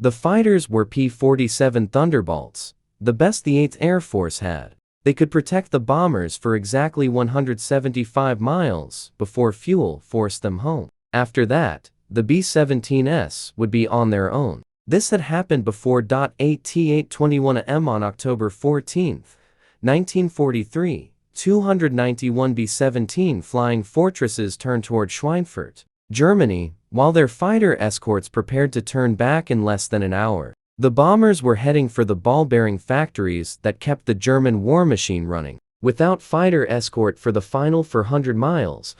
The fighters were P-47 Thunderbolts, the best the 8th Air Force had. They could protect the bombers for exactly 175 miles before fuel forced them home. After that, the B-17s would be on their own. This had happened before. 8T-821M on October 14, 1943, 291 B-17 Flying Fortresses turned toward Schweinfurt, Germany, while their fighter escorts prepared to turn back in less than an hour. The bombers were heading for the ball-bearing factories that kept the German war machine running. Without fighter escort for the final 400 miles,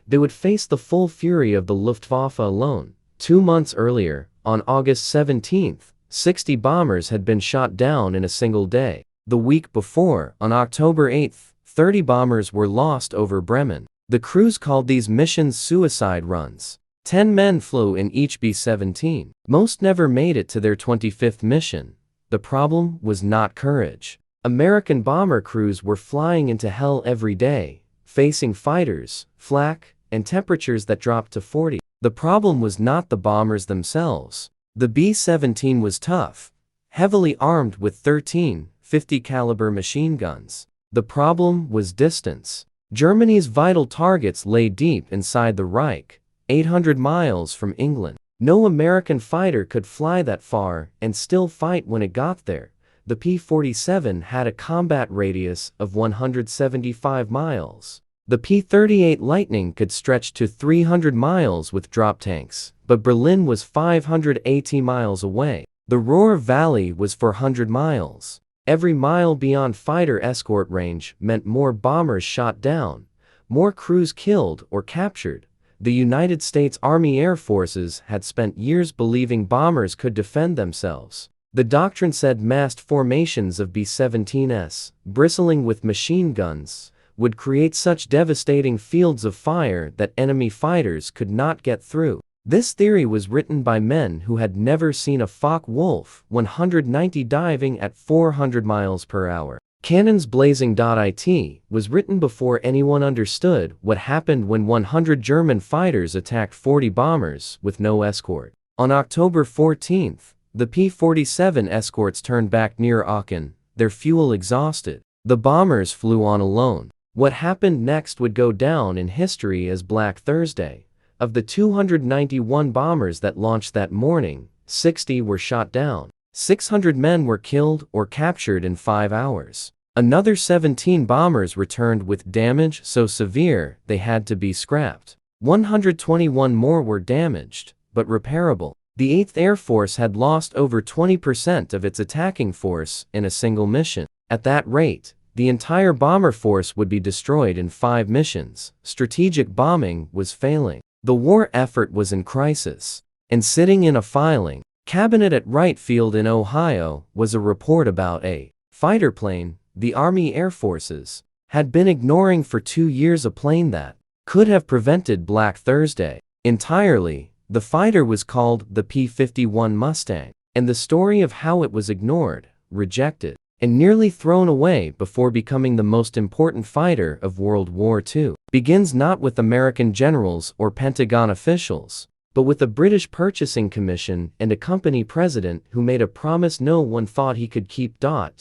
they would face the full fury of the Luftwaffe alone. 2 months earlier, on August 17, 60 bombers had been shot down in a single day. The week before, on October 8, 30 bombers were lost over Bremen. The crews called these missions suicide runs. 10 men flew in each B-17. Most never made it to their 25th mission. The problem was not courage. American bomber crews were flying into hell every day, facing fighters, flak, and temperatures that dropped to 40. The problem was not the bombers themselves. The B-17 was tough, heavily armed with 13 .50 caliber machine guns. The problem was distance. Germany's vital targets lay deep inside the Reich, 800 miles from England. No American fighter could fly that far and still fight when it got there. The P-47 had a combat radius of 175 miles. The P-38 Lightning could stretch to 300 miles with drop tanks, but Berlin was 580 miles away. The Ruhr Valley was 400 miles. Every mile beyond fighter escort range meant more bombers shot down, more crews killed or captured. The United States Army Air Forces had spent years believing bombers could defend themselves. The doctrine said massed formations of B-17s, bristling with machine guns, would create such devastating fields of fire that enemy fighters could not get through. This theory was written by men who had never seen a Focke-Wulf 190 diving at 400 miles per hour. Cannons Blazing. It was written before anyone understood what happened when 100 German fighters attacked 40 bombers with no escort. On October 14, the P-47 escorts turned back near Aachen, their fuel exhausted. The bombers flew on alone. What happened next would go down in history as Black Thursday. Of the 291 bombers that launched that morning, 60 were shot down. 600 men were killed or captured in 5 hours. Another 17 bombers returned with damage so severe they had to be scrapped. 121 more were damaged, but repairable. The 8th Air Force had lost over 20% of its attacking force in a single mission. At that rate, the entire bomber force would be destroyed in 5 missions. Strategic bombing was failing. The war effort was in crisis. And sitting in a filing cabinet at Wright Field in Ohio was a report about a fighter plane the Army Air Forces had been ignoring for 2 years, a plane that could have prevented Black Thursday entirely. The fighter was called the P-51 Mustang, and the story of how it was ignored, rejected, and nearly thrown away before becoming the most important fighter of World War II begins not with American generals or Pentagon officials, but with a British purchasing commission and a company president who made a promise no one thought he could keep.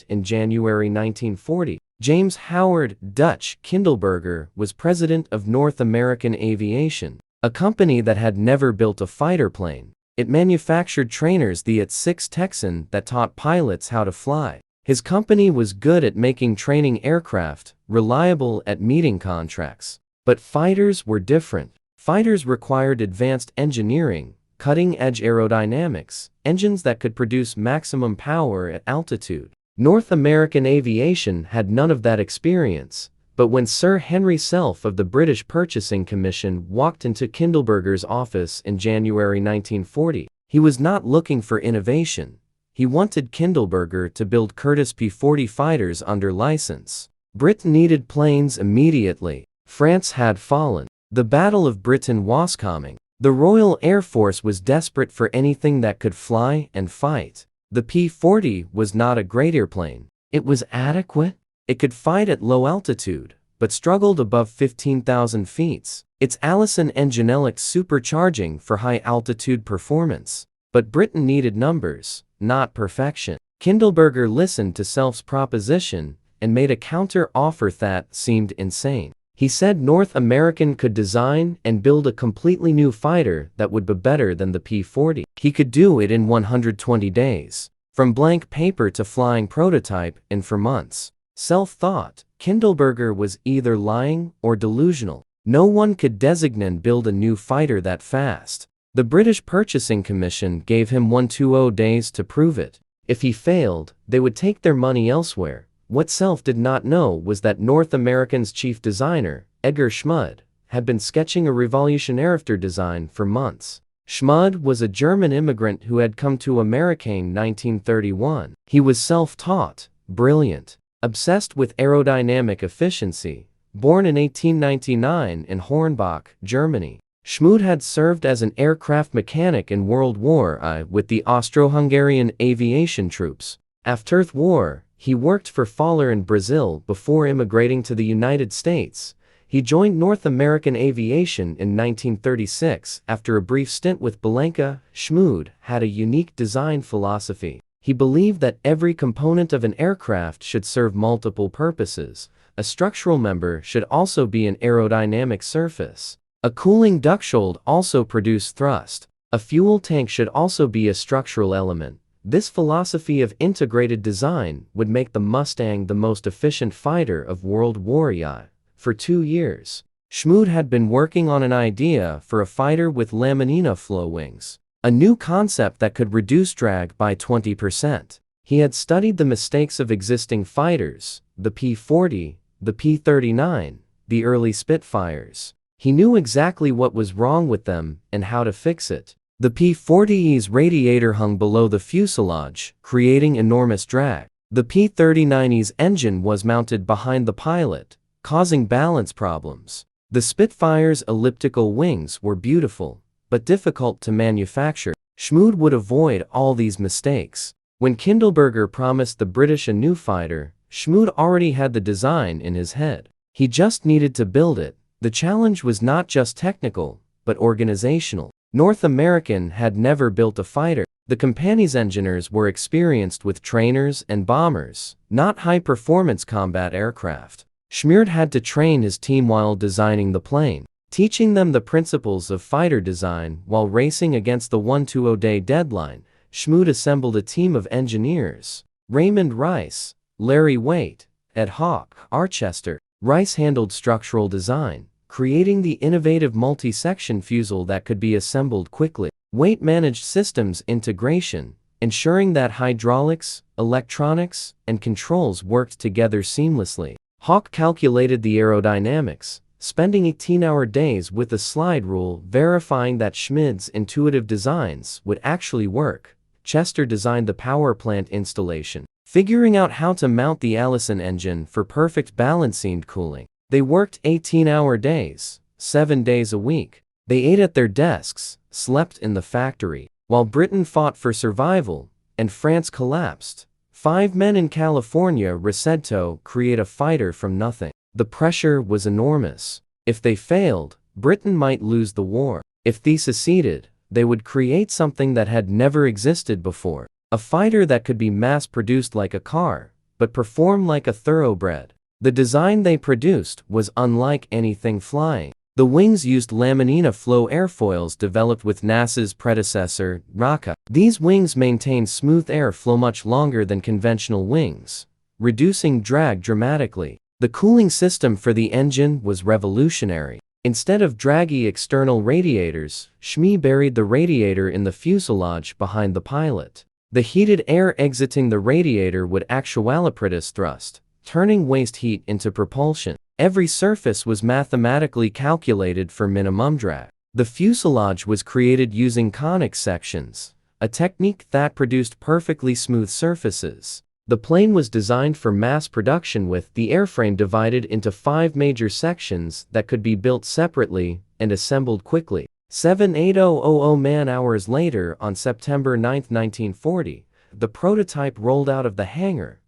In January 1940, James Howard Dutch Kindleberger was president of North American Aviation, a company that had never built a fighter plane. It manufactured trainers, the At-6 Texan, that taught pilots how to fly. His company was good at making training aircraft, reliable at meeting contracts. But fighters were different. Fighters required advanced engineering, cutting-edge aerodynamics, engines that could produce maximum power at altitude. North American Aviation had none of that experience, but when Sir Henry Self of the British Purchasing Commission walked into Kindleberger's office in January 1940, he was not looking for innovation. He wanted Kindleberger to build Curtiss P-40 fighters under license. Britain needed planes immediately. France had fallen. The Battle of Britain was coming. The Royal Air Force was desperate for anything that could fly and fight. The P-40 was not a great airplane. It was adequate. It could fight at low altitude, but struggled above 15,000 feet. Its Allison engine elixed supercharging for high-altitude performance. But Britain needed numbers, not perfection. Kindleberger listened to Self's proposition and made a counter-offer that seemed insane. He said North American could design and build a completely new fighter that would be better than the P-40. He could do it in 120 days. From blank paper to flying prototype and for months. Self thought Kindleberger was either lying or delusional. No one could designate build a new fighter that fast. The British Purchasing Commission gave him 120 days to prove it. If he failed, they would take their money elsewhere. What Self did not know was that North American's chief designer, Edgar Schmued, had been sketching a revolutionary design for months. Schmued was a German immigrant who had come to America in 1931. He was self-taught, brilliant, obsessed with aerodynamic efficiency. Born in 1899 in Hornbach, Germany, Schmued had served as an aircraft mechanic in World War I with the Austro-Hungarian aviation troops. After the war, he worked for Faller in Brazil before immigrating to the United States. He joined North American Aviation in 1936 after a brief stint with Belenka. Schmued had a unique design philosophy. He believed that every component of an aircraft should serve multiple purposes. A structural member should also be an aerodynamic surface. A cooling duct should also produce thrust. A fuel tank should also be a structural element. This philosophy of integrated design would make the Mustang the most efficient fighter of World War I. For 2 years, Schmued had been working on an idea for a fighter with laminar flow wings, a new concept that could reduce drag by 20%. He had studied the mistakes of existing fighters, the P-40, the P-39, the early Spitfires. He knew exactly what was wrong with them and how to fix it. The P-40's radiator hung below the fuselage, creating enormous drag. The P-39's engine was mounted behind the pilot, causing balance problems. The Spitfire's elliptical wings were beautiful, but difficult to manufacture. Schmued would avoid all these mistakes. When Kindleberger promised the British a new fighter, Schmued already had the design in his head. He just needed to build it. The challenge was not just technical, but organizational. North American had never built a fighter. The company's engineers were experienced with trainers and bombers, not high-performance combat aircraft. Schmued had to train his team while designing the plane, teaching them the principles of fighter design while racing against the 120-day deadline. Schmued assembled a team of engineers: Raymond Rice, Larry Waite, Ed Hawk, Archester. Rice handled structural design, creating the innovative multi-section fuselage that could be assembled quickly. Waite managed systems integration, ensuring that hydraulics, electronics, and controls worked together seamlessly. Hawk calculated the aerodynamics, spending 18-hour days with a slide rule verifying that Schmued's intuitive designs would actually work. Chester designed the power plant installation, figuring out how to mount the Allison engine for perfect balancing cooling. They worked 18-hour days, 7 days a week. They ate at their desks, slept in the factory. While Britain fought for survival, and France collapsed, 5 men in California were said to create a fighter from nothing. The pressure was enormous. If they failed, Britain might lose the war. If they succeeded, they would create something that had never existed before. A fighter that could be mass-produced like a car, but perform like a thoroughbred. The design they produced was unlike anything flying. The wings used laminar flow airfoils developed with NASA's predecessor, RACA. These wings maintained smooth airflow much longer than conventional wings, reducing drag dramatically. The cooling system for the engine was revolutionary. Instead of draggy external radiators, Schmued buried the radiator in the fuselage behind the pilot. The heated air exiting the radiator would actualize thrust, turning waste heat into propulsion. Every surface was mathematically calculated for minimum drag. The fuselage was created using conic sections, a technique that produced perfectly smooth surfaces. The plane was designed for mass production with the airframe divided into 5 major sections that could be built separately and assembled quickly. 78000 man-hours later, on September 9, 1940, the prototype rolled out of the hangar.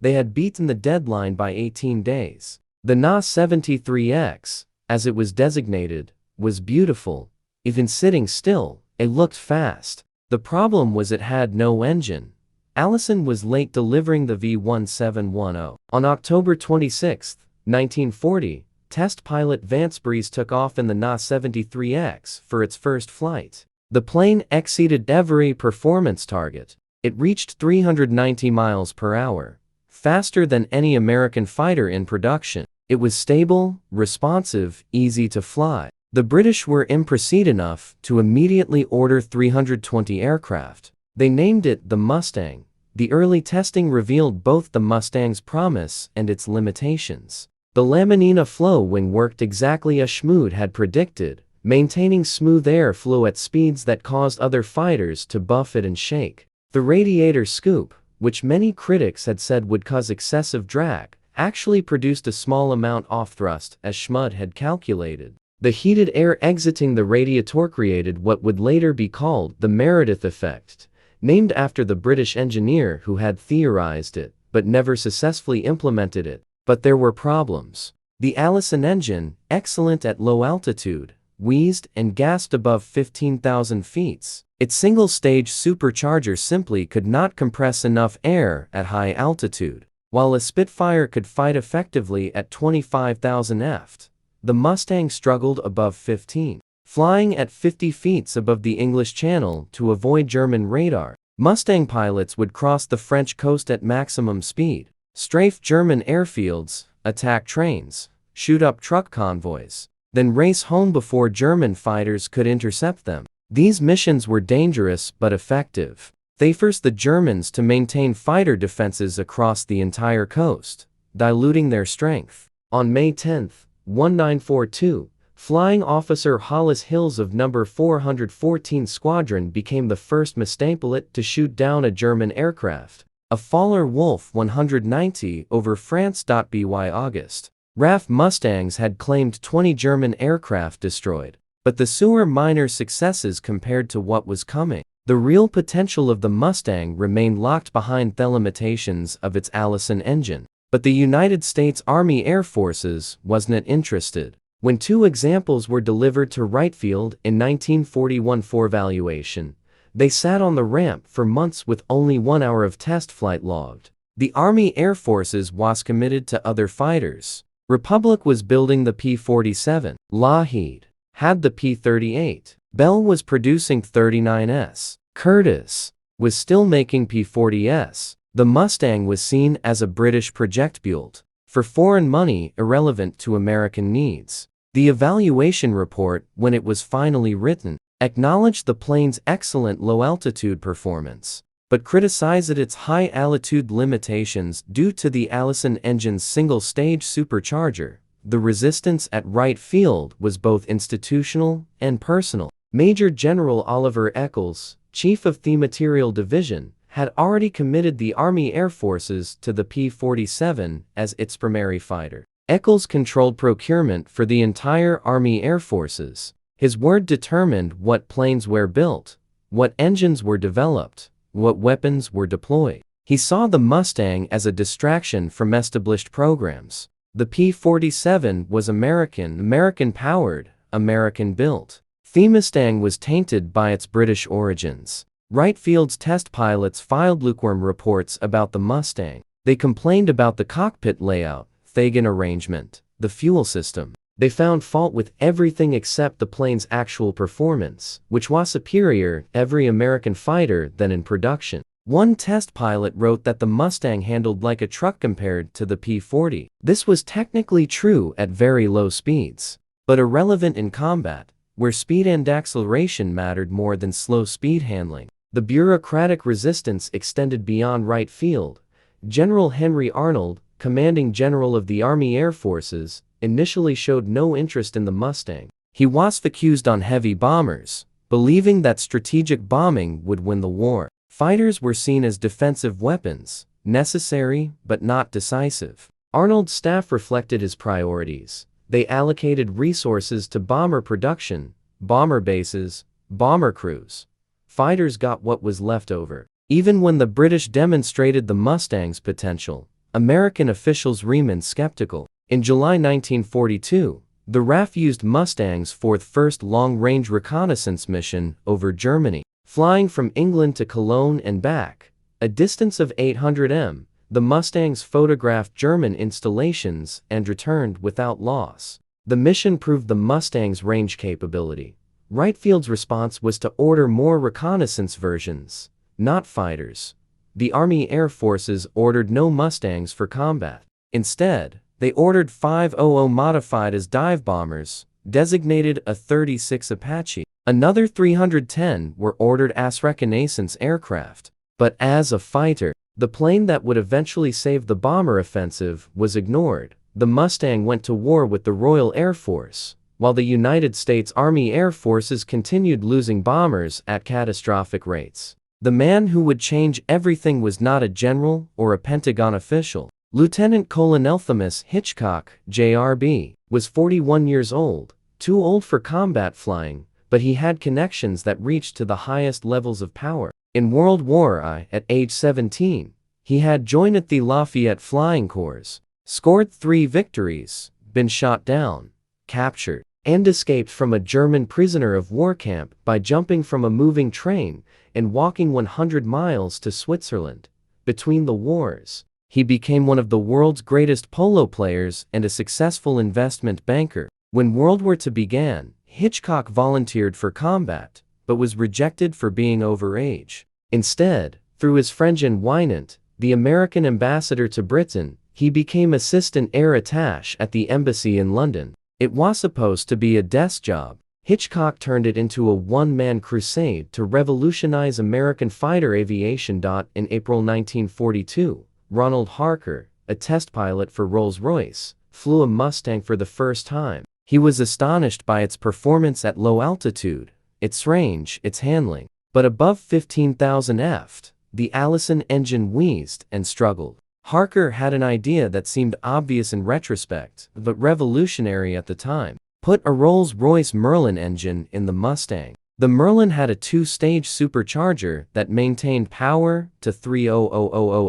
They had beaten the deadline by 18 days. The Na-73X, as it was designated, was beautiful. Even sitting still, it looked fast. The problem was it had no engine. Allison was late delivering the V-1710. On October 26, 1940, test pilot Vance Breeze took off in the Na-73X for its first flight. The plane exceeded every performance target. It reached 390 miles per hour, faster than any American fighter in production. It was stable, responsive, easy to fly. The British were impressed enough to immediately order 320 aircraft. They named it the Mustang. The early testing revealed both the Mustang's promise and its limitations. The laminar flow wing worked exactly as Schmued had predicted, maintaining smooth air flow at speeds that caused other fighters to buffet and shake. The radiator scoop, which many critics had said would cause excessive drag, actually produced a small amount off thrust, as Schmued had calculated. The heated air exiting the radiator created what would later be called the Meredith effect, named after the British engineer who had theorized it, but never successfully implemented it. But there were problems. The Allison engine, excellent at low altitude, wheezed and gasped above 15,000 feet. Its single-stage supercharger simply could not compress enough air at high altitude. While a Spitfire could fight effectively at 25,000 ft, the Mustang struggled above 15. Flying at 50 feet above the English Channel to avoid German radar, Mustang pilots would cross the French coast at maximum speed, strafe German airfields, attack trains, shoot up truck convoys, then race home before German fighters could intercept them. These missions were dangerous but effective. They forced the Germans to maintain fighter defenses across the entire coast, diluting their strength. On May 10, 1942, Flying Officer Hollis Hills of No. 414 Squadron became the first Mustang pilot to shoot down a German aircraft, a Faller Wolf 190 over France. By August, RAF Mustangs had claimed 20 German aircraft destroyed, but the were minor successes compared to what was coming. The real potential of the Mustang remained locked behind the limitations of its Allison engine. But the United States Army Air Forces wasn't interested. When two examples were delivered to Wright Field in 1941 for evaluation, they sat on the ramp for months with only 1 hour of test flight logged. The Army Air Forces was committed to other fighters. Republic was building the P-47. Lockheed had the P-38. Bell was producing 39s. Curtiss was still making P-40s. The Mustang was seen as a British project built for foreign money, irrelevant to American needs. The evaluation report, when it was finally written, acknowledged the plane's excellent low-altitude performance, but criticized its high-altitude limitations due to the Allison engine's single-stage supercharger. The resistance at Wright Field was both institutional and personal. Major General Oliver Eccles, chief of the Material Division, had already committed the Army Air Forces to the P-47 as its primary fighter. Eccles controlled procurement for the entire Army Air Forces. His word determined what planes were built, what engines were developed, what weapons were deployed. He saw the Mustang as a distraction from established programs. The P-47 was American-powered, American-built. The Mustang was tainted by its British origins. Wright Field's test pilots filed lukewarm reports about the Mustang. They complained about the cockpit layout, Thagan arrangement, the fuel system. They found fault with everything except the plane's actual performance, which was superior to every American fighter then in production. One test pilot wrote that the Mustang handled like a truck compared to the P-40. This was technically true at very low speeds, but irrelevant in combat, where speed and acceleration mattered more than slow speed handling. The bureaucratic resistance extended beyond Wright Field. General Henry Arnold, commanding general of the Army Air Forces, initially showed no interest in the Mustang. He was focused on heavy bombers, believing that strategic bombing would win the war. Fighters were seen as defensive weapons, necessary but not decisive. Arnold's staff reflected his priorities. They allocated resources to bomber production, bomber bases, bomber crews. Fighters got what was left over. Even when the British demonstrated the Mustang's potential, American officials remained skeptical. In July 1942, the RAF used Mustangs for the first long-range reconnaissance mission over Germany. Flying from England to Cologne and back, a distance of 800 m, the Mustangs photographed German installations and returned without loss. The mission proved the Mustang's range capability. Wright Field's response was to order more reconnaissance versions, not fighters. The Army Air Forces ordered no Mustangs for combat. Instead, they ordered 500 modified as dive bombers, designated a 36 Apache. Another 310 were ordered as reconnaissance aircraft. But as a fighter, the plane that would eventually save the bomber offensive was ignored. The Mustang went to war with the Royal Air Force, while the United States Army Air Forces continued losing bombers at catastrophic rates. The man who would change everything was not a general or a Pentagon official. Lieutenant Colonel Thomas Hitchcock, JRB, was 41 years old, too old for combat flying, but he had connections that reached to the highest levels of power. In World War I, at age 17, he had joined at the Lafayette Flying Corps, scored 3 victories, been shot down, captured, and escaped from a German prisoner of war camp by jumping from a moving train and walking 100 miles to Switzerland. Between the wars, he became one of the world's greatest polo players and a successful investment banker. When World War II began, Hitchcock volunteered for combat, but was rejected for being overage. Instead, through his friend John Wynant, the American ambassador to Britain, he became assistant air attaché at the embassy in London. It was supposed to be a desk job. Hitchcock turned it into a one-man crusade to revolutionize American fighter aviation. In April 1942, Ronald Harker, a test pilot for Rolls-Royce, flew a Mustang for the first time. He was astonished by its performance at low altitude, its range, its handling. But above 15,000 ft, the Allison engine wheezed and struggled. Harker had an idea that seemed obvious in retrospect, but revolutionary at the time. Put a Rolls-Royce Merlin engine in the Mustang. The Merlin had a 2-stage supercharger that maintained power to 3,000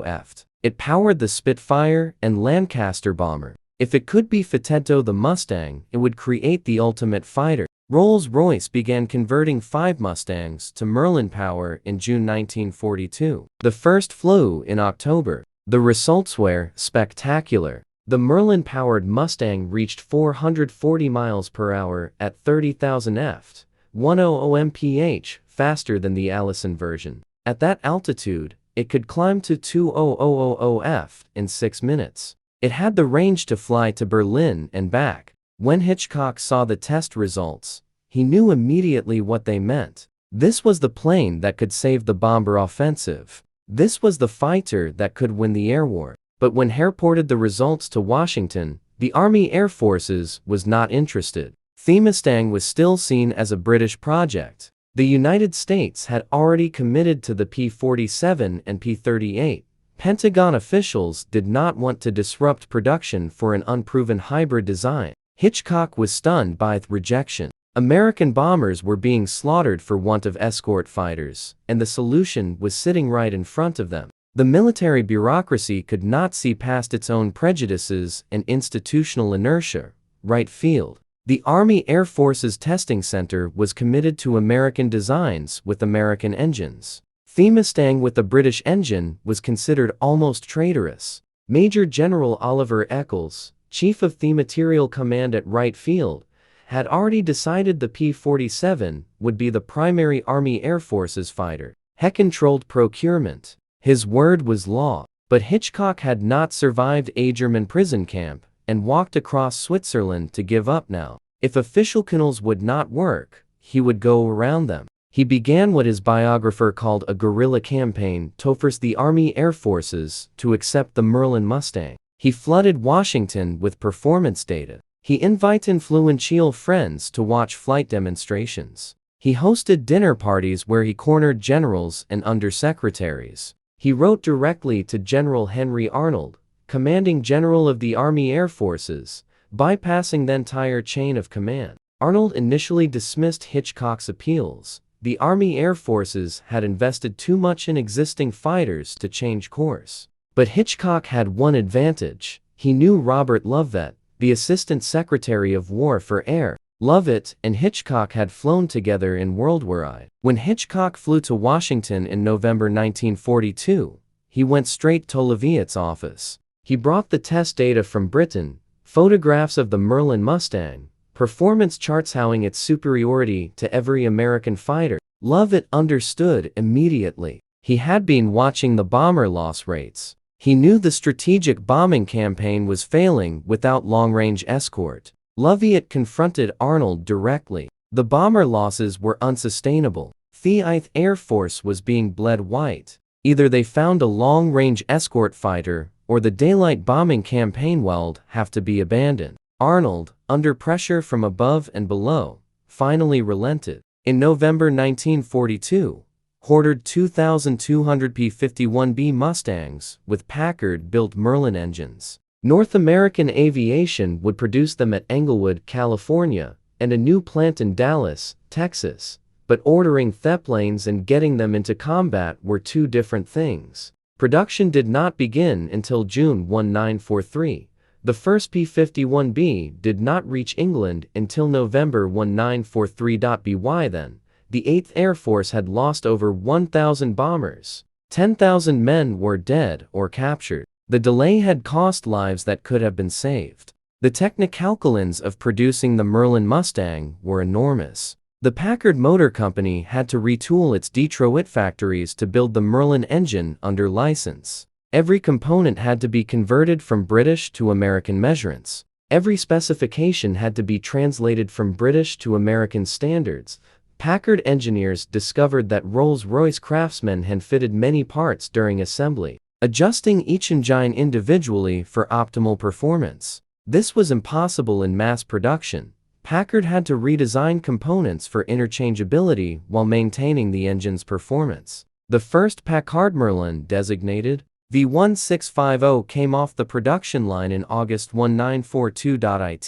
ft. It powered the Spitfire and Lancaster bomber. If it could be fitted to the Mustang, it would create the ultimate fighter. Rolls-Royce began converting 5 Mustangs to Merlin power in June 1942. The first flew in October. The results were spectacular. The Merlin-powered Mustang reached 440 miles per hour at 30,000 ft, 100 mph, faster than the Allison version. At that altitude, it could climb to 2,000 ft in 6 minutes. It had the range to fly to Berlin and back. When Hitchcock saw the test results, he knew immediately what they meant. This was the plane that could save the bomber offensive. This was the fighter that could win the air war. But when he reported the results to Washington, the Army Air Forces was not interested. The Mustang was still seen as a British project. The United States had already committed to the P-47 and P-38. Pentagon officials did not want to disrupt production for an unproven hybrid design. Hitchcock was stunned by the rejection. American bombers were being slaughtered for want of escort fighters, and the solution was sitting right in front of them. The military bureaucracy could not see past its own prejudices and institutional inertia. Wright Field. The Army Air Forces Testing Center was committed to American designs with American engines. The Mustang with a British engine was considered almost traitorous. Major General Oliver Eccles, chief of the Material Command at Wright Field, had already decided the P-47 would be the primary Army Air Forces fighter. He controlled procurement. His word was law. But Hitchcock had not survived a German prison camp and walked across Switzerland to give up now. If official canals would not work, he would go around them. He began what his biographer called a guerrilla campaign to force the Army Air Forces to accept the Merlin Mustang. He flooded Washington with performance data. He invited influential friends to watch flight demonstrations. He hosted dinner parties where he cornered generals and undersecretaries. He wrote directly to General Henry Arnold, commanding general of the Army Air Forces, bypassing the entire chain of command. Arnold initially dismissed Hitchcock's appeals. The Army Air Forces had invested too much in existing fighters to change course. But Hitchcock had one advantage. He knew Robert Lovett, the Assistant Secretary of War for Air Lovett and Hitchcock had flown together in World War I. When Hitchcock flew to Washington in November 1942, he went straight to Leavitt's office. He brought the test data from Britain, photographs of the Merlin Mustang, performance charts showing its superiority to every American fighter. Lovett understood immediately. He had been watching the bomber loss rates. He knew the strategic bombing campaign was failing without long-range escort. Lovett confronted Arnold directly. The bomber losses were unsustainable. The 8th Air Force was being bled white. Either they found a long-range escort fighter, or the daylight bombing campaign would have to be abandoned. Arnold, under pressure from above and below, finally relented. In November 1942, ordered 2,200 P-51 Mustangs with Packard-built Merlin engines. North American Aviation would produce them at Englewood, California, and a new plant in Dallas, Texas. But ordering Zeppelins and getting them into combat were two different things. Production did not begin until June 1943. The first P-51B did not reach England until November 1943. By then, the 8th Air Force had lost over 1,000 bombers. 10,000 men were dead or captured. The delay had cost lives that could have been saved. The technicalities of producing the Merlin Mustang were enormous. The Packard Motor Company had to retool its Detroit factories to build the Merlin engine under license. Every component had to be converted from British to American measurements. Every specification had to be translated from British to American standards. Packard engineers discovered that Rolls-Royce craftsmen had fitted many parts during assembly, adjusting each engine individually for optimal performance. This was impossible in mass production. Packard had to redesign components for interchangeability while maintaining the engine's performance. The first Packard Merlin, designated V1650, came off the production line in August 1942.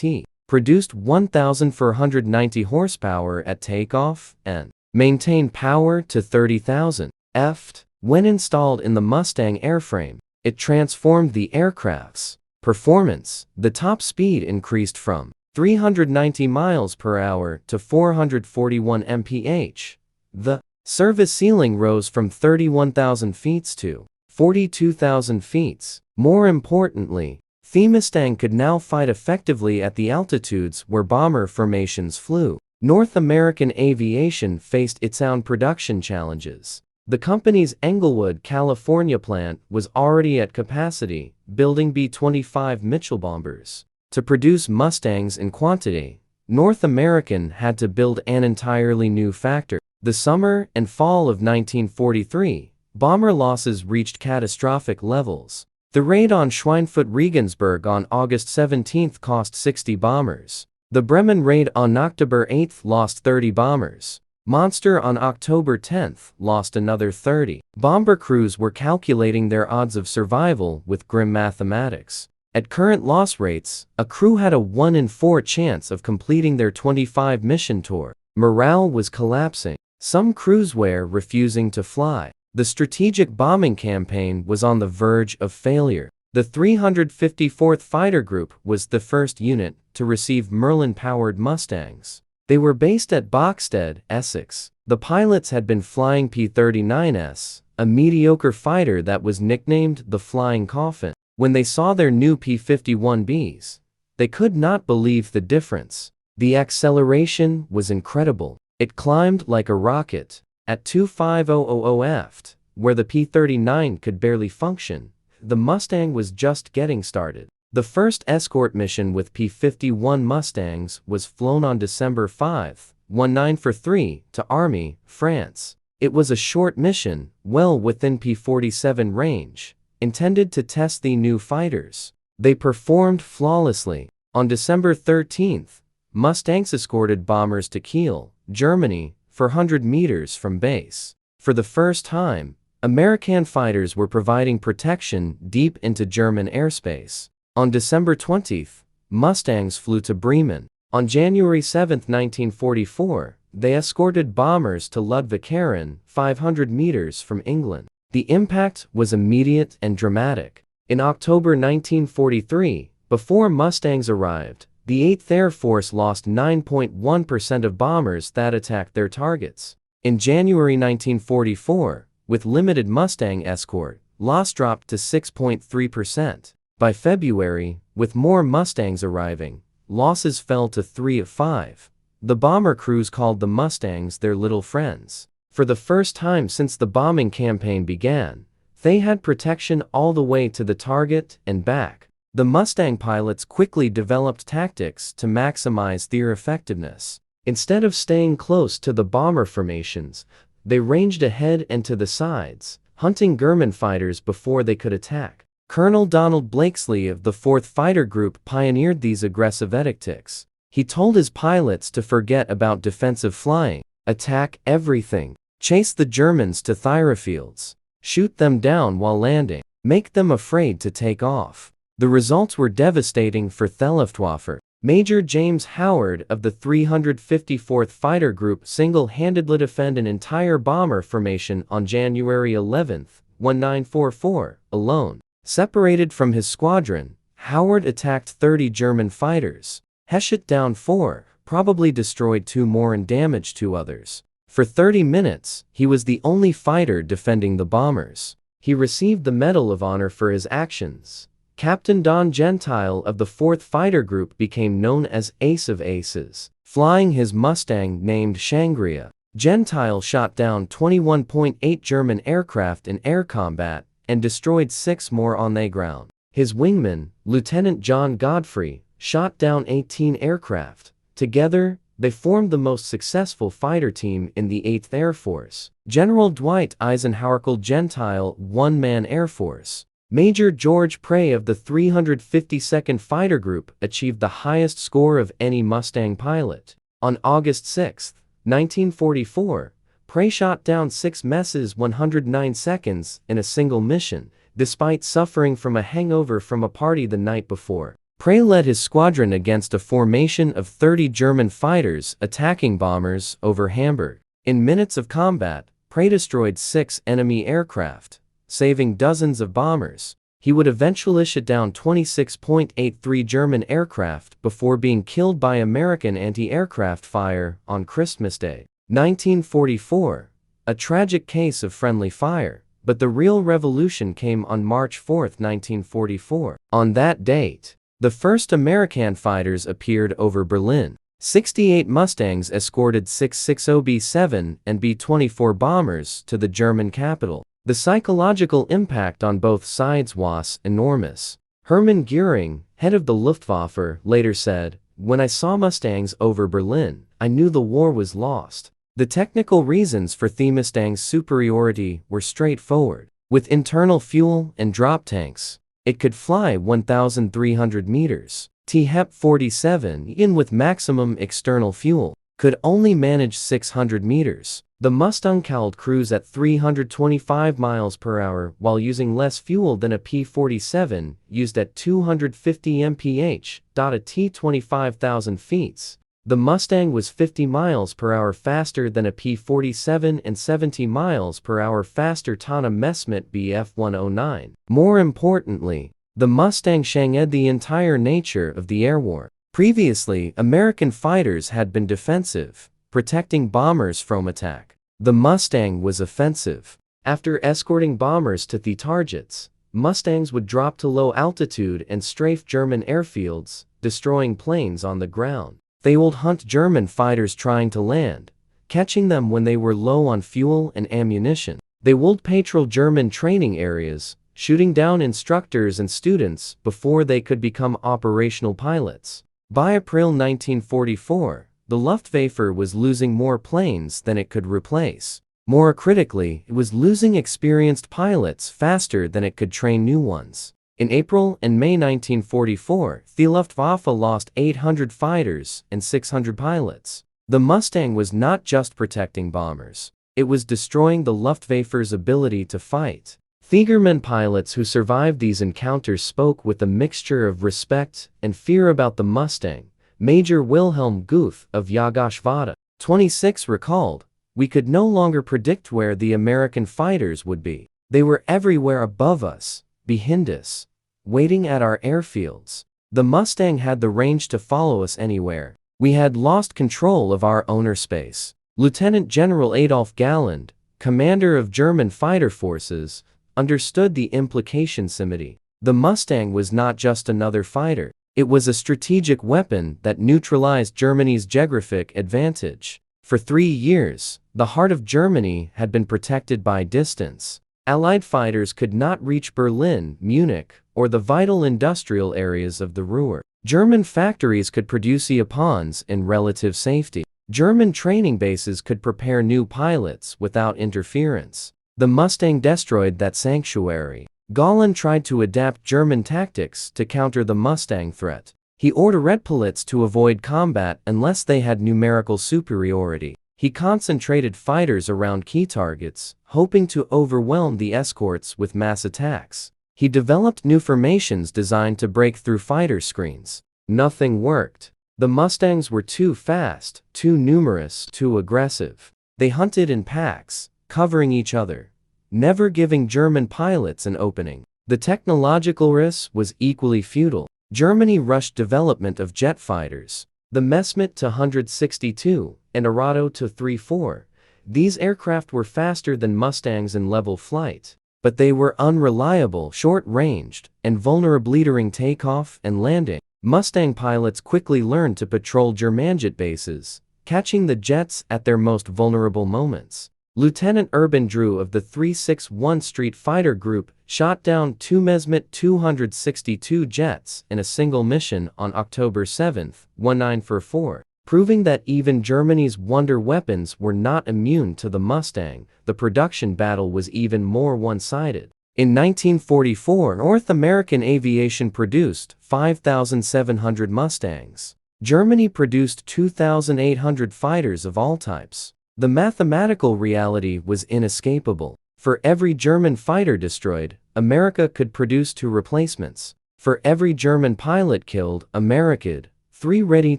It produced 1,490 horsepower at takeoff and maintained power to 30,000 ft. When installed in the Mustang airframe, it transformed the aircraft's performance. The top speed increased from 390 miles per hour to 441 mph. The service ceiling rose from 31,000 feet to 42,000 feet. More importantly, the Mustang could now fight effectively at the altitudes where bomber formations flew. North American Aviation faced its own production challenges. The company's Englewood, California plant was already at capacity, building B-25 Mitchell bombers. To produce Mustangs in quantity, North American had to build an entirely new factory. The summer and fall of 1943, bomber losses reached catastrophic levels. The raid on Schweinfurt Regensburg on August 17 cost 60 bombers. The Bremen raid on October 8 lost 30 bombers. Monster on October 10 lost another 30. Bomber crews were calculating their odds of survival with grim mathematics. At current loss rates, a crew had a 1 in 4 chance of completing their 25 mission tour. Morale was collapsing. Some crews were refusing to fly. The strategic bombing campaign was on the verge of failure. The 354th Fighter Group was the first unit to receive Merlin-powered Mustangs. They were based at Boxted, Essex. The pilots had been flying P-39s, a mediocre fighter that was nicknamed the Flying Coffin. When they saw their new P-51Bs, they could not believe the difference. The acceleration was incredible. It climbed like a rocket. At 25,000 ft, where the P-39 could barely function, the Mustang was just getting started. The first escort mission with P-51 Mustangs was flown on December 5, 1943, to Army, France. It was a short mission, well within P-47 range, intended to test the new fighters. They performed flawlessly. On December 13, Mustangs escorted bombers to Kiel, Germany, for 100 meters from base. For the first time, American fighters were providing protection deep into German airspace. On December 20, Mustangs flew to Bremen. On January 7, 1944, they escorted bombers to Ludwig, 500 meters from England. The impact was immediate and dramatic. In October 1943, before Mustangs arrived, the 8th Air Force lost 9.1% of bombers that attacked their targets. In January 1944, with limited Mustang escort, loss dropped to 6.3%. By February, with more Mustangs arriving, losses fell to 3 of 5. The bomber crews called the Mustangs their little friends. For the first time since the bombing campaign began, they had protection all the way to the target and back. The Mustang pilots quickly developed tactics to maximize their effectiveness. Instead of staying close to the bomber formations, they ranged ahead and to the sides, hunting German fighters before they could attack. Colonel Donald Blakesley of the 4th Fighter Group pioneered these aggressive tactics. He told his pilots to forget about defensive flying, attack everything, chase the Germans to thyrofields, shoot them down while landing, make them afraid to take off. The results were devastating for the Luftwaffe. Major James Howard of the 354th Fighter Group single-handedly defended an entire bomber formation on January 11, 1944, alone. Separated from his squadron, Howard attacked 30 German fighters. He shot down 4, probably destroyed 2 more and damaged 2 others. For 30 minutes, he was the only fighter defending the bombers. He received the Medal of Honor for his actions. Captain Don Gentile of the 4th Fighter Group became known as Ace of Aces, flying his Mustang named Shangri-La. Gentile shot down 21.8 German aircraft in air combat and destroyed 6 more on the ground. His wingman, Lieutenant John Godfrey, shot down 18 aircraft. Together, they formed the most successful fighter team in the 8th Air Force. General Dwight Eisenhower called Gentile one-man Air Force. Major George Prey of the 352nd Fighter Group achieved the highest score of any Mustang pilot. On August 6, 1944, Prey shot down 6 Messes 109 seconds in a single mission, despite suffering from a hangover from a party the night before. Prey led his squadron against a formation of 30 German fighters attacking bombers over Hamburg. In minutes of combat, Prey destroyed 6 enemy aircraft, saving dozens of bombers. He would eventually shoot down 26.83 German aircraft before being killed by American anti-aircraft fire on Christmas Day, 1944. A tragic case of friendly fire, but the real revolution came on March 4, 1944. On that date, the first American fighters appeared over Berlin. 68 Mustangs escorted 660 B-7 and B-24 bombers to the German capital. The psychological impact on both sides was enormous. Hermann Göring, head of the Luftwaffe, later said, "When I saw Mustangs over Berlin, I knew the war was lost." The technical reasons for the Mustang's superiority were straightforward. With internal fuel and drop tanks, it could fly 1,300 meters. T-47, even with maximum external fuel, could only manage 600 meters. The Mustang could cruise at 325 miles per hour while using less fuel than a P-47 used at 250 mph. At T-25,000 feet, the Mustang was 50 miles per hour faster than a P-47 and 70 miles per hour faster than a Messerschmitt Bf-109. More importantly, the Mustang changed the entire nature of the air war. Previously, American fighters had been defensive, protecting bombers from attack. The Mustang was offensive. After escorting bombers to the targets, Mustangs would drop to low altitude and strafe German airfields, destroying planes on the ground. They would hunt German fighters trying to land, catching them when they were low on fuel and ammunition. They would patrol German training areas, shooting down instructors and students before they could become operational pilots. By April 1944, the Luftwaffe was losing more planes than it could replace. More critically, it was losing experienced pilots faster than it could train new ones. In April and May 1944, the Luftwaffe lost 800 fighters and 600 pilots. The Mustang was not just protecting bombers, it was destroying the Luftwaffe's ability to fight. The German pilots who survived these encounters spoke with a mixture of respect and fear about the Mustang. Major Wilhelm Guth of Jägerschwadron 26 recalled, "We could no longer predict where the American fighters would be. They were everywhere above us, behind us, waiting at our airfields. The Mustang had the range to follow us anywhere. We had lost control of our own airspace. Lieutenant General Adolf Galland, commander of German fighter forces, understood the implications. The Mustang was not just another fighter. It was a strategic weapon that neutralized Germany's geographic advantage. For 3 years, the heart of Germany had been protected by distance. Allied fighters could not reach Berlin, Munich, or the vital industrial areas of the Ruhr. German factories could produce Japans in relative safety. German training bases could prepare new pilots without interference. The Mustang destroyed that sanctuary. Galland tried to adapt German tactics to counter the Mustang threat. He ordered pilots to avoid combat unless they had numerical superiority. He concentrated fighters around key targets, hoping to overwhelm the escorts with mass attacks. He developed new formations designed to break through fighter screens. Nothing worked. The Mustangs were too fast, too numerous, too aggressive. They hunted in packs, covering each other, never giving German pilots an opening. The technological risk was equally futile. Germany rushed development of jet fighters. The Messerschmitt Tu-162 and Arado Tu-34. These aircraft were faster than Mustangs in level flight, but they were unreliable, short-ranged, and vulnerable during takeoff and landing. Mustang pilots quickly learned to patrol Germanjet bases, catching the jets at their most vulnerable moments. Lieutenant Urban Drew of the 361 Street Fighter Group shot down 2 Messerschmitt Tu-162 jets in a single mission on October 7, 1944, proving that even Germany's wonder weapons were not immune to the Mustang. The production battle was even more one-sided. In 1944, North American Aviation produced 5,700 Mustangs. Germany produced 2,800 fighters of all types. The mathematical reality was inescapable. For every German fighter destroyed, America could produce 2 replacements. For every German pilot killed, America had 3 ready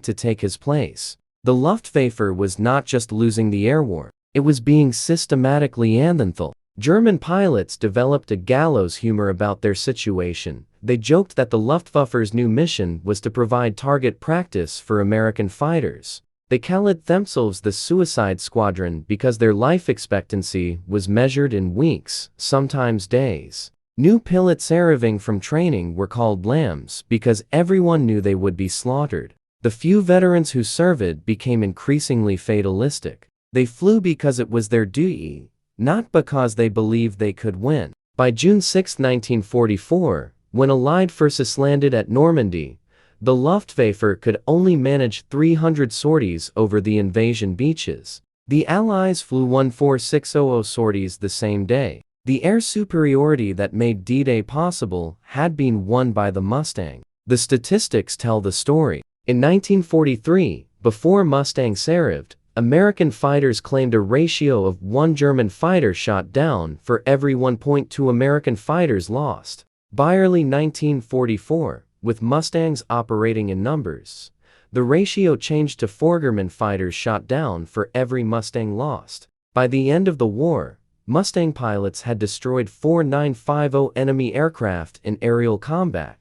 to take his place. The Luftwaffe was not just losing the air war, it was being systematically anthemical. German pilots developed a gallows humor about their situation. They joked that the Luftwaffe's new mission was to provide target practice for American fighters. They called themselves the Suicide Squadron because their life expectancy was measured in weeks, sometimes days. New pilots arriving from training were called lambs because everyone knew they would be slaughtered. The few veterans who served became increasingly fatalistic. They flew because it was their duty, not because they believed they could win. By June 6, 1944, when Allied forces landed at Normandy, the Luftwaffe could only manage 300 sorties over the invasion beaches. The Allies flew 14600 sorties the same day. The air superiority that made D-Day possible had been won by the Mustang. The statistics tell the story. In 1943, before Mustangs arrived, American fighters claimed a ratio of 1 German fighter shot down for every 1.2 American fighters lost. By early 1944, with Mustangs operating in numbers, the ratio changed to 4 German fighters shot down for every Mustang lost. By the end of the war, Mustang pilots had destroyed 4,950 enemy aircraft in aerial combat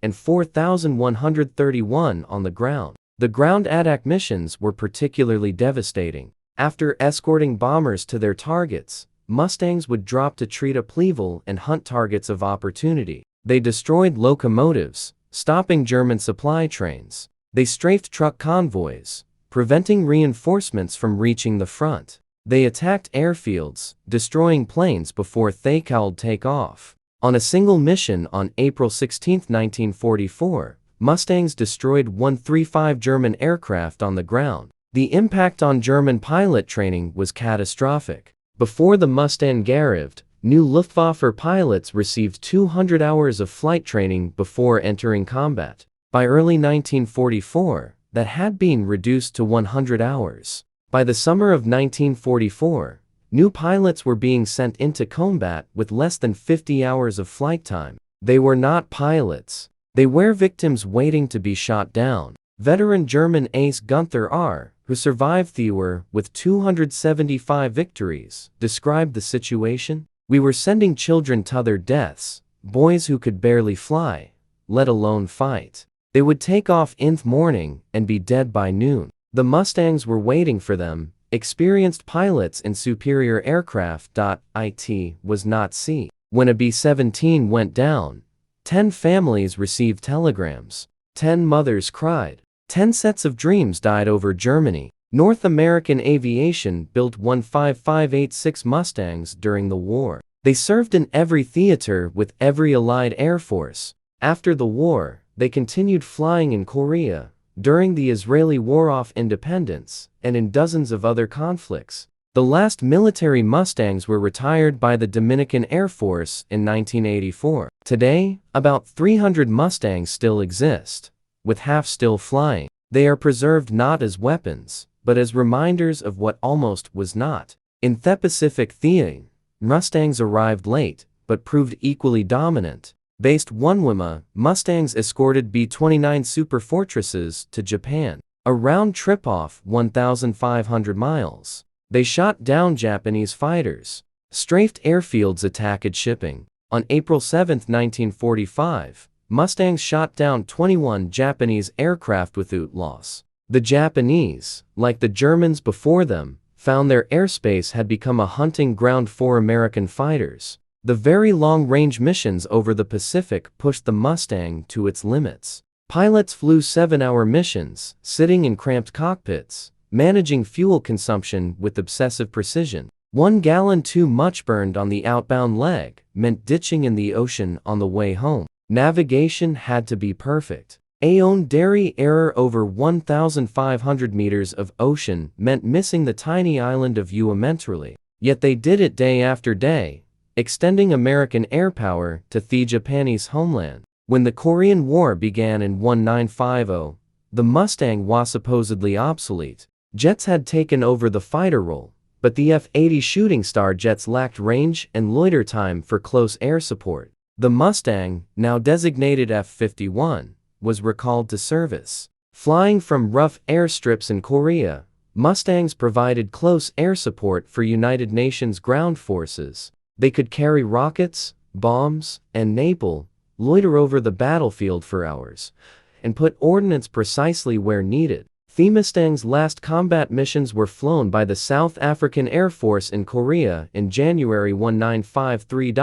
and 4,131 on the ground. The ground attack missions were particularly devastating. After escorting bombers to their targets, Mustangs would drop to treat upheaval and hunt targets of opportunity. They destroyed locomotives, stopping German supply trains. They strafed truck convoys, preventing reinforcements from reaching the front. They attacked airfields, destroying planes before they could take off. On a single mission on April 16, 1944, Mustangs destroyed 135 German aircraft on the ground. The impact on German pilot training was catastrophic. Before the Mustang arrived, new Luftwaffe pilots received 200 hours of flight training before entering combat. By early 1944, that had been reduced to 100 hours. By the summer of 1944, new pilots were being sent into combat with less than 50 hours of flight time. They were not pilots. They were victims waiting to be shot down. Veteran German ace Gunther R., who survived the war with 275 victories, described the situation. "We were sending children to their deaths, boys who could barely fly, let alone fight. They would take off in the morning and be dead by noon. The Mustangs were waiting for them. Experienced pilots in superior aircraft. It was not see. When a B-17 went down, 10 families received telegrams. 10 mothers cried. 10 sets of dreams died over Germany. North American Aviation built 15586 Mustangs during the war. They served in every theater with every Allied Air Force. After the war, they continued flying in Korea, during the Israeli War of Independence, and in dozens of other conflicts. The last military Mustangs were retired by the Dominican Air Force in 1984. Today, about 300 Mustangs still exist, with half still flying. They are preserved not as weapons, but as reminders of what almost was not. In the Pacific Theater, Mustangs arrived late, but proved equally dominant. Based Onewima, Mustangs escorted B-29 Superfortresses to Japan. A round trip off 1,500 miles. They shot down Japanese fighters. Strafed airfields attacked shipping. On April 7, 1945, Mustangs shot down 21 Japanese aircraft without loss. The Japanese, like the Germans before them, found their airspace had become a hunting ground for American fighters. The very long-range missions over the Pacific pushed the Mustang to its limits. Pilots flew 7-hour missions, sitting in cramped cockpits, managing fuel consumption with obsessive precision. 1 gallon too much burned on the outbound leg meant ditching in the ocean on the way home. Navigation had to be perfect. Aeon dairy error over 1,500 meters of ocean meant missing the tiny island of Uamentrally. Yet they did it day after day, extending American air power to the Japanese homeland. When the Korean War began in 1950, the Mustang was supposedly obsolete. Jets had taken over the fighter role, but the F-80 Shooting Star jets lacked range and loiter time for close air support. The Mustang, now designated F-51, was recalled to service. Flying from rough airstrips in Korea, Mustangs provided close air support for United Nations ground forces. They could carry rockets, bombs, and napalm, loiter over the battlefield for hours, and put ordnance precisely where needed. The Mustang's last combat missions were flown by the South African Air Force in Korea in January 1953.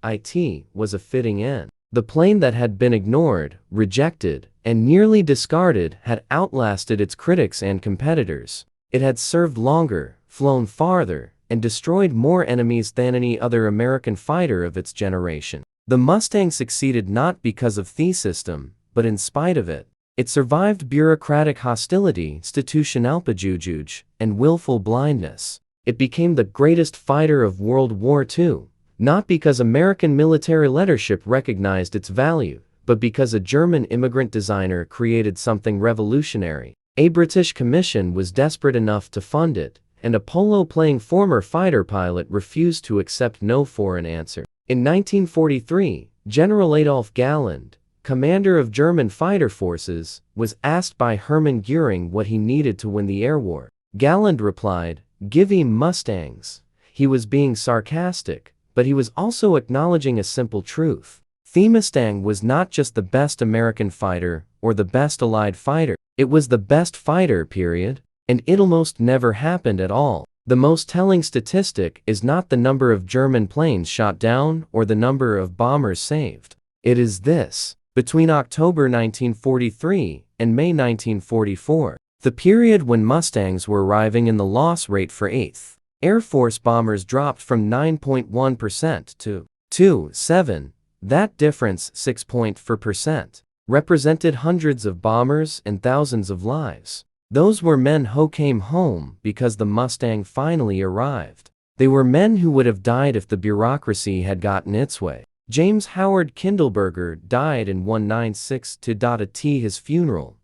It was a fitting end. The plane that had been ignored, rejected, and nearly discarded had outlasted its critics and competitors. It had served longer, flown farther, and destroyed more enemies than any other American fighter of its generation. The Mustang succeeded not because of the system, but in spite of it. It survived bureaucratic hostility, institutional prejudice, and willful blindness. It became the greatest fighter of World War II. Not because American military leadership recognized its value, but because a German immigrant designer created something revolutionary. A British commission was desperate enough to fund it, and a polo-playing former fighter pilot refused to accept no for an answer. In 1943, General Adolf Galland, commander of German fighter forces, was asked by Hermann Göring what he needed to win the air war. Galland replied, "Give him Mustangs." He was being sarcastic, but he was also acknowledging a simple truth. The Mustang was not just the best American fighter or the best Allied fighter. It was the best fighter, period. And it almost never happened at all. The most telling statistic is not the number of German planes shot down or the number of bombers saved. It is this. Between October 1943 and May 1944, the period when Mustangs were arriving in, the loss rate for 8th Air Force bombers dropped from 9.1% to 2.7%. That difference, 6.4%, represented hundreds of bombers and thousands of lives. Those were men who came home because the Mustang finally arrived. They were men who would have died if the bureaucracy had gotten its way. James Howard Kindleberger died in 1962 at his funeral.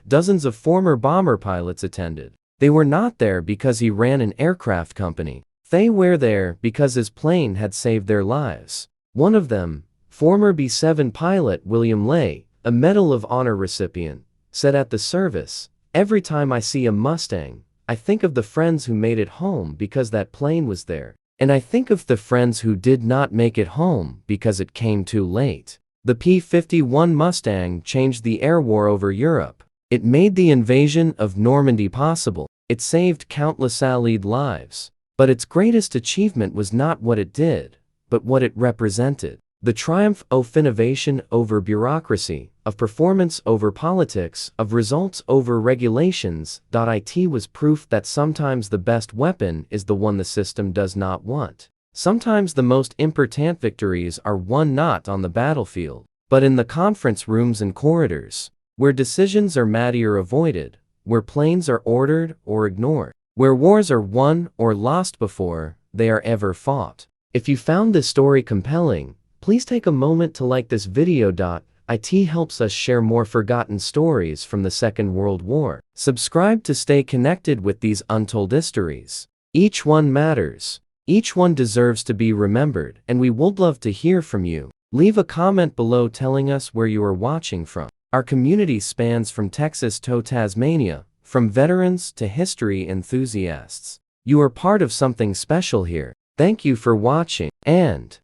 Dozens of former bomber pilots attended. They were not there because he ran an aircraft company. They were there because his plane had saved their lives. One of them, former B-7 pilot William Lay, a Medal of Honor recipient, said at the service, "Every time I see a Mustang, I think of the friends who made it home because that plane was there. And I think of the friends who did not make it home because it came too late." The P-51 Mustang changed the air war over Europe. It made the invasion of Normandy possible. It saved countless Allied lives. But its greatest achievement was not what it did, but what it represented. The triumph of innovation over bureaucracy, of performance over politics, of results over regulations. It was proof that sometimes the best weapon is the one the system does not want. Sometimes the most important victories are won not on the battlefield, but in the conference rooms and corridors, where decisions are made or avoided, where planes are ordered or ignored, where wars are won or lost before they are ever fought. If you found this story compelling, please take a moment to like this video. It helps us share more forgotten stories from the Second World War. Subscribe to stay connected with these untold histories. Each one matters. Each one deserves to be remembered, and we would love to hear from you. Leave a comment below telling us where you are watching from. Our community spans from Texas to Tasmania, from veterans to history enthusiasts. You are part of something special here. Thank you for watching, and